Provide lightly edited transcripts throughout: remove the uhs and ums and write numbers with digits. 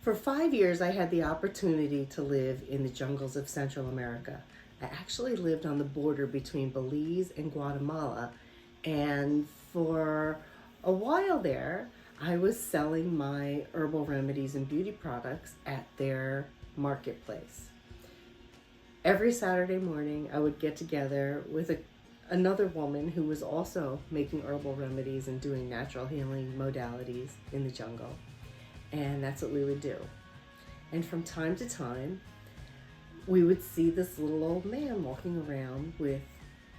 For 5 years, I had the opportunity to live in the jungles of Central America. I actually lived on the border between Belize and Guatemala, and for a while there, I was selling my herbal remedies and beauty products at their marketplace. Every Saturday morning, I would get together with another woman who was also making herbal remedies and doing natural healing modalities in the jungle. And that's what we would do. And from time to time, we would see this little old man walking around with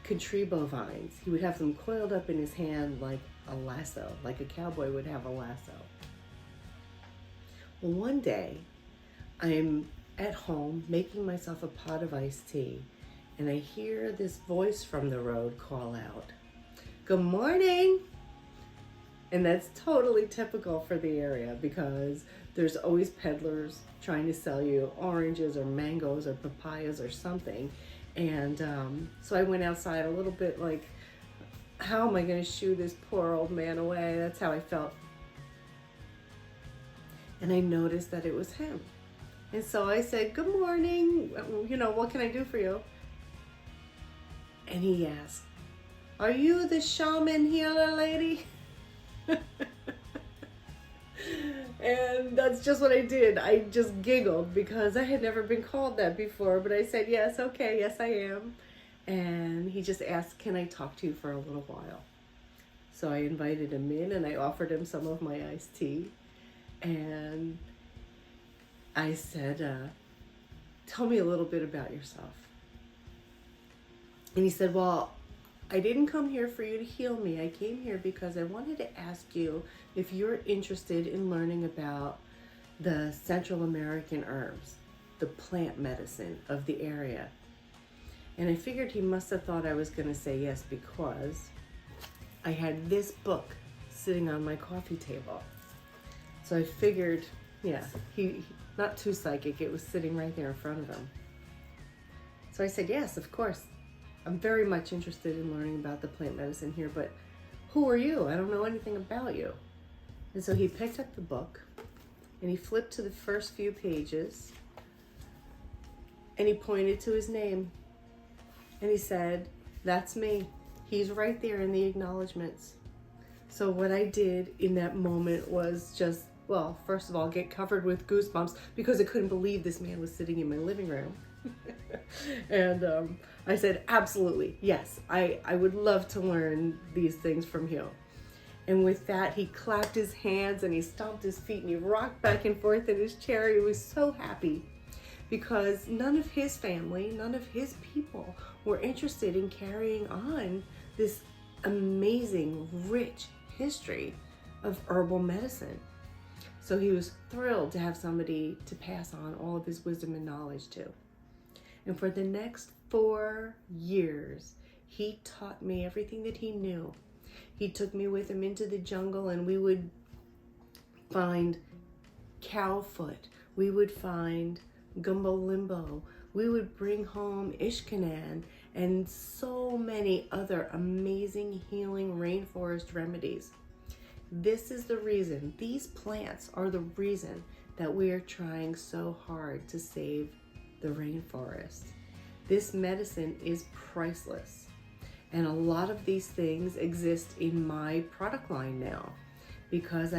contribo vines. He would have them coiled up in his hand like a lasso, like a cowboy would have a lasso. Well, one day, I'm at home making myself a pot of iced tea, and I hear this voice from the road call out, "Good morning!" And that's totally typical for the area because there's always peddlers trying to sell you oranges or mangoes or papayas or something. And so I went outside a little bit like, how am I going to shoo this poor old man away? That's how I felt. And I noticed that it was him. And so I said, "Good morning, what can I do for you?" And he asked, "Are you the shaman healer lady?" And that's just what I did. I just giggled because I had never been called that before, but I said, "Yes, okay, yes I am." And he just asked, "Can I talk to you for a little while?" So I invited him in and I offered him some of my iced tea. And I said, "Tell me a little bit about yourself." And he said, "Well, I didn't come here for you to heal me. I came here because I wanted to ask you if you're interested in learning about the Central American herbs, the plant medicine of the area." And I figured he must have thought I was going to say yes because I had this book sitting on my coffee table. So I figured, yeah, he not too psychic. It was sitting right there in front of him. So I said, "Yes, of course. I'm very much interested in learning about the plant medicine here, but who are you? I don't know anything about you." And so he picked up the book and he flipped to the first few pages and he pointed to his name and he said, "That's me." He's right there in the acknowledgments. So what I did in that moment was just, well, first of all, get covered with goosebumps because I couldn't believe this man was sitting in my living room. And I said, "Absolutely, yes, I would love to learn these things from you." And with that, he clapped his hands and he stomped his feet and he rocked back and forth in his chair. He was so happy because none of his family, none of his people were interested in carrying on this amazing, rich history of herbal medicine. So he was thrilled to have somebody to pass on all of his wisdom and knowledge to. And for the next 4 years, he taught me everything that he knew. He took me with him into the jungle and we would find cow foot. We would find gumbo limbo. We would bring home ishkanan and so many other amazing healing rainforest remedies. This is the reason, these plants are the reason that we are trying so hard to save the rainforest. This medicine is priceless. And a lot of these things exist in my product line now because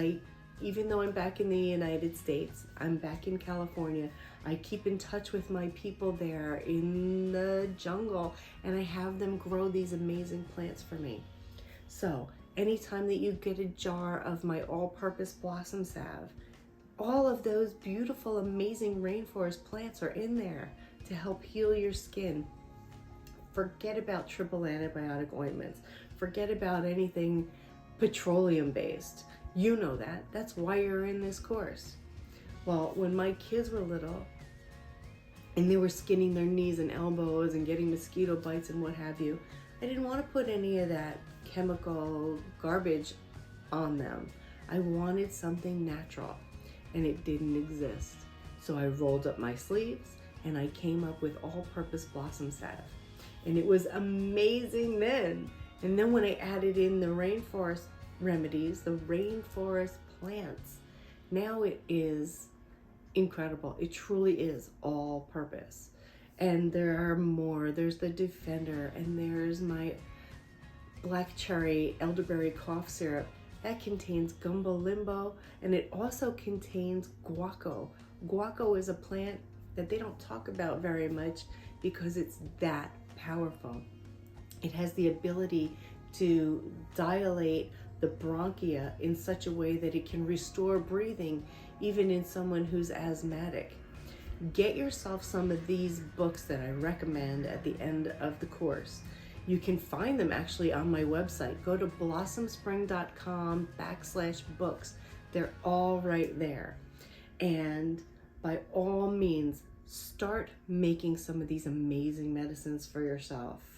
even though I'm back in the United States, I'm back in California, I keep in touch with my people there in the jungle and I have them grow these amazing plants for me. So anytime that you get a jar of my all-purpose blossom salve, all of those beautiful, amazing rainforest plants are in there to help heal your skin. Forget about triple antibiotic ointments. Forget about anything petroleum-based. You know that. That's why you're in this course. Well, when my kids were little and they were skinning their knees and elbows and getting mosquito bites and what have you, I didn't want to put any of that chemical garbage on them. I wanted something natural, and it didn't exist. So I rolled up my sleeves and I came up with all-purpose blossom salve. And it was amazing then. And then when I added in the rainforest remedies, the rainforest plants, now it is incredible. It truly is all purpose. And there are more. There's the Defender, and there's my black cherry elderberry cough syrup. That contains gumbo limbo, and it also contains guaco. Guaco is a plant that they don't talk about very much because it's that powerful. It has the ability to dilate the bronchia in such a way that it can restore breathing even in someone who's asthmatic. Get yourself some of these books that I recommend at the end of the course. You can find them actually on my website. Go to blossomspring.com/books. They're all right there. And by all means, start making some of these amazing medicines for yourself.